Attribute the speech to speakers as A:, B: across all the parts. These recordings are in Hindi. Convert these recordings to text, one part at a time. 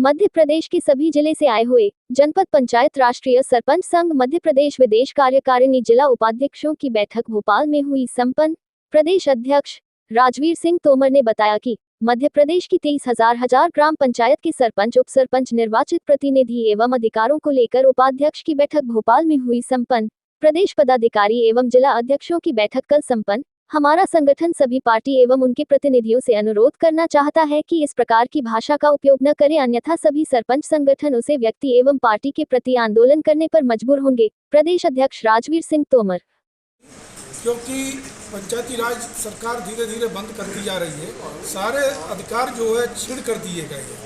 A: मध्य प्रदेश के सभी जिले से आए हुए जनपद पंचायत राष्ट्रीय सरपंच संघ मध्य प्रदेश विदेश कार्यकारिणी जिला उपाध्यक्षों की बैठक भोपाल में हुई संपन्न। प्रदेश अध्यक्ष राजवीर सिंह तोमर ने बताया कि मध्य प्रदेश की 23,000 ग्राम पंचायत के सरपंच उप सरपंच निर्वाचित प्रतिनिधि एवं अधिकारों को लेकर उपाध्यक्ष की बैठक भोपाल में हुई संपन्न। प्रदेश पदाधिकारी एवं जिला अध्यक्षों की बैठक कल संपन्न। हमारा संगठन सभी पार्टी एवं उनके प्रतिनिधियों से अनुरोध करना चाहता है कि इस प्रकार की भाषा का उपयोग न करें, अन्यथा सभी सरपंच संगठन उसे व्यक्ति एवं पार्टी के प्रति आंदोलन करने पर मजबूर होंगे। प्रदेश अध्यक्ष राजवीर सिंह तोमर।
B: क्योंकि पंचायती राज सरकार धीरे धीरे बंद करती जा रही है, सारे अधिकार जो है छीड़ कर दिए गए हैं,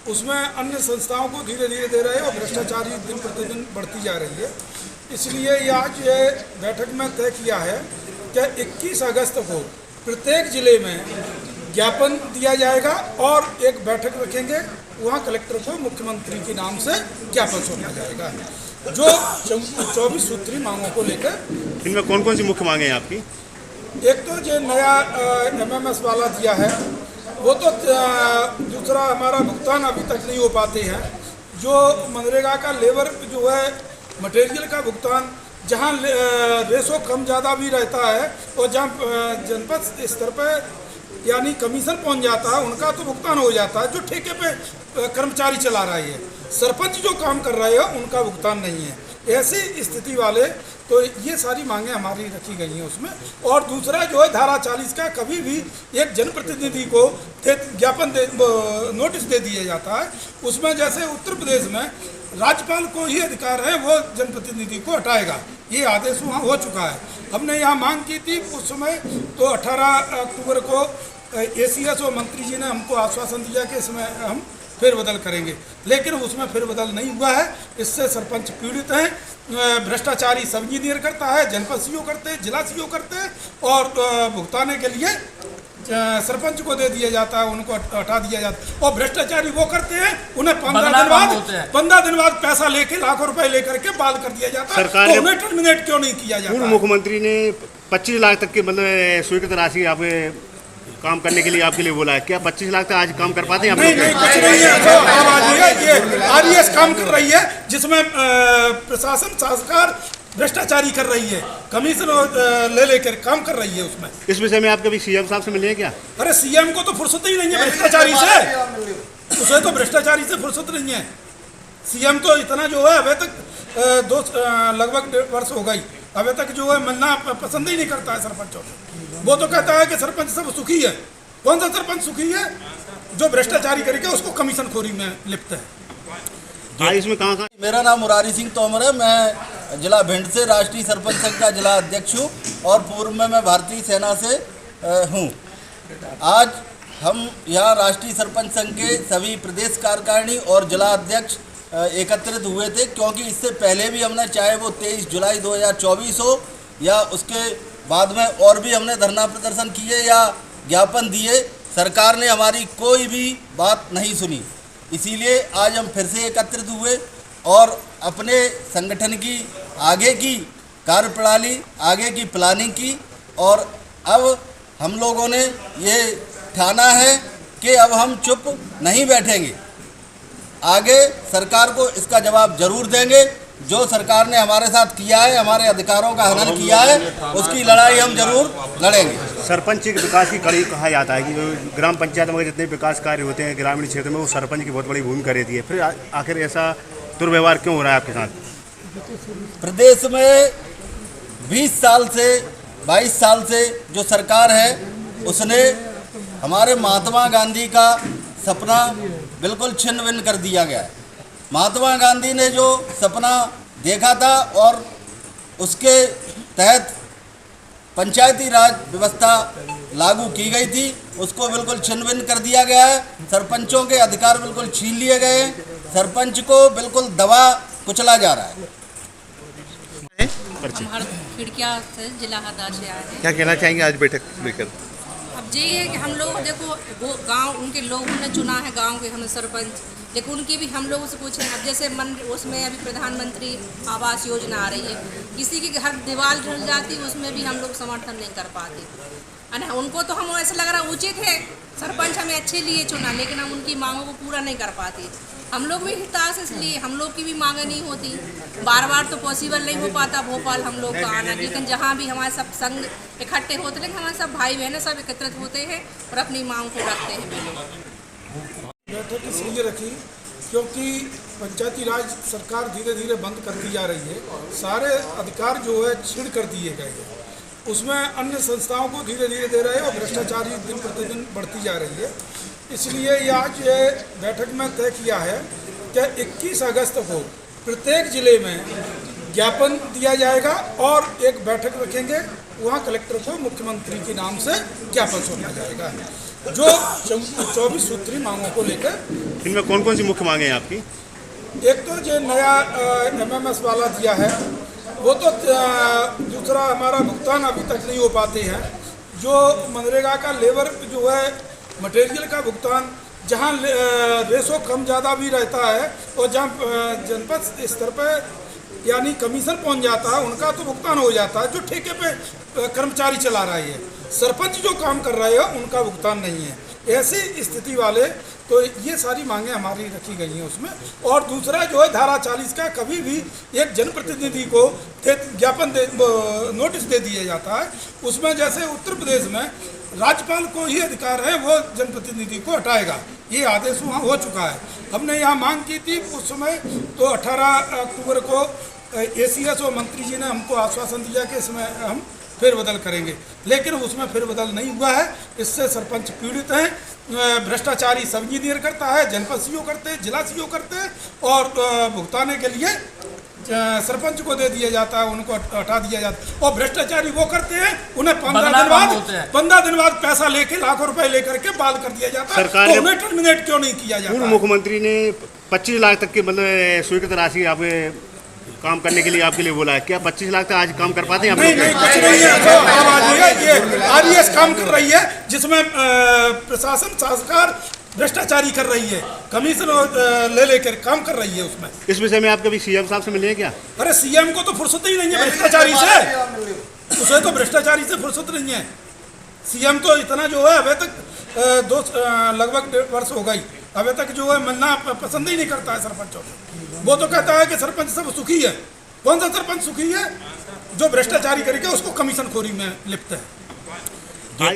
B: उसमें अन्य संस्थाओं को धीरे धीरे दे रहे हैं और भ्रष्टाचारी दिन प्रतिदिन बढ़ती जा रही है। इसलिए आज ये बैठक में तय किया है कि 21 अगस्त को प्रत्येक जिले में ज्ञापन दिया जाएगा और एक बैठक रखेंगे, वहाँ कलेक्टर को मुख्यमंत्री के नाम से ज्ञापन सौंपा जाएगा जो 24 सूत्री मांगों को लेकर।
C: इनमें कौन कौन सी मुख्य मांगे हैं आपकी?
B: एक तो जो नया MMS वाला दिया है वो तो, दूसरा हमारा भुगतान अभी तक नहीं हो पाते हैं, जो मनरेगा का लेबर जो है मटेरियल का भुगतान, जहाँ रेशो कम ज़्यादा भी रहता है और जहाँ जनपद स्तर पर यानी कमीशन पहुँच जाता है उनका तो भुगतान हो जाता है, जो ठेके पे कर्मचारी चला रहा है, सरपंच जो काम कर रहे हैं उनका भुगतान नहीं है। ऐसी स्थिति वाले तो ये सारी मांगें हमारी रखी गई हैं उसमें। और दूसरा जो है धारा 40 का, कभी भी एक जनप्रतिनिधि को ज्ञापन नोटिस दे दिया जाता है, उसमें जैसे उत्तर प्रदेश में राज्यपाल को ही अधिकार है, वो जनप्रतिनिधि को हटाएगा, ये आदेश वहाँ हो चुका है। हमने यहाँ मांग की थी उस समय, तो 18 अक्टूबर को ACS और मंत्री जी ने हमको आश्वासन दिया कि इसमें हम फेरबदल करेंगे, लेकिन उसमें फेरबदल नहीं हुआ है। इससे सरपंच पीड़ित हैं, भ्रष्टाचारी सब इंजीनियर करता है, जनपद CO करते हैं, जिला CO करते हैं और भुगताने के लिए सरपंच को दे दिया जाता है, उनको हटा दिया जाता है। और भ्रष्टाचारी वो करते हैं, उन्हें 15 दिन बाद पैसा लेके लाखों रुपए लेकर के बाल कर दिया जाता है, तो उन्हें टर्मिनेट क्यों नहीं किया जाता?
C: मुख्यमंत्री ने 25 लाख तक के मतलब स्वीकृत राशि आपने काम करने के लिए आपके लिए बोला है, क्या 25 लाख तक आज काम कर पाते हैं?
B: नहीं, कुछ नहीं है। ये RES काम कर रही है, जिसमें प्रशासन सरकार भ्रष्टाचारी कर रही है, कमीशन ले लेकर काम कर रही है उसमें।
C: इस विषय में आप कभी CM साहब से मिले हैं क्या?
B: अरे CM को तो फुर्सत ही नहीं है भ्रष्टाचारी से, उसे तो भ्रष्टाचारी से फुर्सत नहीं है। CM तो इतना जो है अभी तक लगभग 1.5 वर्ष हो गई, अभी तक जो है मिलना पसंद ही नहीं करता है सरपंचों से। वो तो कहता है कि सरपंच सब सुखी है। कौन सा सरपंच सुखी है? जो भ्रष्टाचारी करके उसको कमीशन खोरी में लिप्त है।
C: इसमें कहाँ?
D: मेरा नाम मुरारी सिंह तोमर है, मैं जिला भिंड से राष्ट्रीय सरपंच संघ का जिला अध्यक्ष हूँ और पूर्व में मैं भारतीय सेना से हूँ। आज हम यहाँ राष्ट्रीय सरपंच संघ के सभी प्रदेश कार्यकारिणी और जिला अध्यक्ष एकत्रित हुए थे, क्योंकि इससे पहले भी हमने, चाहे वो 23 जुलाई 2024 हो या उसके बाद में और भी हमने धरना प्रदर्शन किए या ज्ञापन दिए, सरकार ने हमारी कोई भी बात नहीं सुनी। इसीलिए आज हम फिर से एकत्रित हुए और अपने संगठन की आगे की कार्यप्रणाली, आगे की प्लानिंग की, और अब हम लोगों ने ये ठाना है कि अब हम चुप नहीं बैठेंगे, आगे सरकार को इसका जवाब जरूर देंगे। जो सरकार ने हमारे साथ किया है, हमारे अधिकारों का हनन किया है, उसकी लड़ाई हम जरूर लड़ेंगे।
C: सरपंच एक विकास की कड़ी कहा जाता है कि ग्राम पंचायत में जितने विकास कार्य होते हैं ग्रामीण क्षेत्र में, वो सरपंच की बहुत बड़ी भूमिका रहती है, फिर आखिर ऐसा दुर्व्यवहार क्यों हो रहा है आपके साथ?
D: प्रदेश में 20 साल से 22 साल से जो सरकार है, उसने हमारे महात्मा गांधी का सपना बिल्कुल छिन्न भिन्न कर दिया गया है। महात्मा गांधी ने जो सपना देखा था और उसके तहत पंचायती राज व्यवस्था लागू की गई थी, उसको बिल्कुल छिन्न भिन्न कर दिया गया है। सरपंचों के अधिकार बिल्कुल छीन लिए गए हैं, सरपंच को बिल्कुल दबा कुचला जा रहा है।
E: खिड़किया से जिला हरदा से आए हैं।
C: क्या कहना चाहेंगे आज बैठक लेकर?
E: अब ये है कि हम लोग देखो, वो गांव उनके लोगों ने चुना है, गांव के हमें सरपंच, लेकिन उनकी भी हम लोगों से पूछें। अब जैसे उसमें अभी प्रधानमंत्री आवास योजना आ रही है, किसी की घर दीवार ढल जाती है, उसमें भी हम लोग समर्थन नहीं कर पाते। उनको तो हम ऐसा लग रहा उचित है, सरपंच हमें अच्छे लिए चुना, लेकिन हम उनकी मांगों को पूरा नहीं कर पाते। हम लोग भी हताश इसलिए हम लोग की भी मांगे नहीं होती। बार बार तो पॉसिबल नहीं हो पाता भोपाल हम लोग का आना, लेकिन जहाँ भी हमारे सब संघ इकट्ठे होते हैं, हमारे सब भाई बहन सब एकत्रित होते हैं और अपनी मांग को रखते हैं वे लोग।
B: बैठक इसलिए रखी क्योंकि पंचायती राज सरकार धीरे धीरे बंद करती जा रही है, सारे अधिकार जो है छीन कर दिए गए हैं, उसमें अन्य संस्थाओं को धीरे धीरे दे रहे हैं और भ्रष्टाचारी दिन प्रतिदिन बढ़ती जा रही है। इसलिए ये आज ये बैठक में तय किया है कि 21 अगस्त को प्रत्येक जिले में ज्ञापन दिया जाएगा और एक बैठक रखेंगे, वहाँ कलेक्टर को मुख्यमंत्री के नाम से ज्ञापन सौंपा जाएगा जो 24 सूत्री मांगों को लेकर।
C: इनमें कौन कौन सी मुख्य मांगे हैं आपकी?
B: एक तो जो नया MMS वाला दिया है वो तो दूसरा हमारा भुगतान अभी तक नहीं हो पाते हैं, जो मनरेगा का लेबर जो है मटेरियल का भुगतान जहाँ रेशो कम ज़्यादा भी रहता है और जहाँ जनपद स्तर पर यानी कमीशन पहुँच जाता है उनका तो भुगतान हो जाता है, जो ठेके पे कर्मचारी चला रहा है, सरपंच जो काम कर रहे हैं उनका भुगतान नहीं है। ऐसी स्थिति वाले तो ये सारी मांगें हमारी रखी गई हैं उसमें। और दूसरा जो है धारा 40 का कभी भी एक जनप्रतिनिधि को ज्ञापन नोटिस दे दिया जाता है, उसमें जैसे उत्तर प्रदेश में राज्यपाल को ही अधिकार है वो जनप्रतिनिधि को हटाएगा, ये आदेश वहाँ हो चुका है। हमने यहाँ मांग की थी उस समय, तो 18 अक्टूबर को ACS और मंत्री जी ने हमको आश्वासन दिया कि इसमें हम फेरबदल करेंगे, लेकिन उसमें फेरबदल नहीं हुआ है। इससे सरपंच पीड़ित हैं, भ्रष्टाचारी सब इंजीनियर करता है, जनपद CO करते हैं, जिला CO करते हैं और भुगताने के लिए सरपंच को दे दिया जाता है, उनको हटा दिया जाता है। और भ्रष्टाचारी वो करते हैं, उन्हें 15 दिन बाद पैसा लेके लाखों रुपए लेकर के बाल कर दिया जाता है, तो उन्हें टर्मिनेट क्यों नहीं किया जाता?
C: पूर्व मुख्यमंत्री ने 25 लाख तक की मतलब स्वीकृत राशि आपके काम करने के लिए आपके लिए बोला है, क्या 25 लाख तक आज काम कर पाते हैं?
B: नहीं, कुछ नहीं है। जो आवाज है ये RES काम कर रही है, जिसमें प्रशासन सरकार भ्रष्टाचारी कर रही है, कमीशन ले लेकर काम कर रही है उसमें।
C: इस विषय में आप कभी CM साहब से मिले हैं क्या?
B: अरे CM को तो फुर्सत ही नहीं है भ्रष्टाचारी से, उसे तो भ्रष्टाचारी से फुर्सत नहीं है। CM तो इतना जो है अभी तक लगभग 1.5 वर्ष हो गई, अभी तक जो है मिलना पसंद ही नहीं करता है सरपंचों को। वो तो कहता है कि सरपंच सब सुखी है। कौन सा सरपंच सुखी है? जो भ्रष्टाचारी करके उसको कमीशन खोरी में लिप्त है।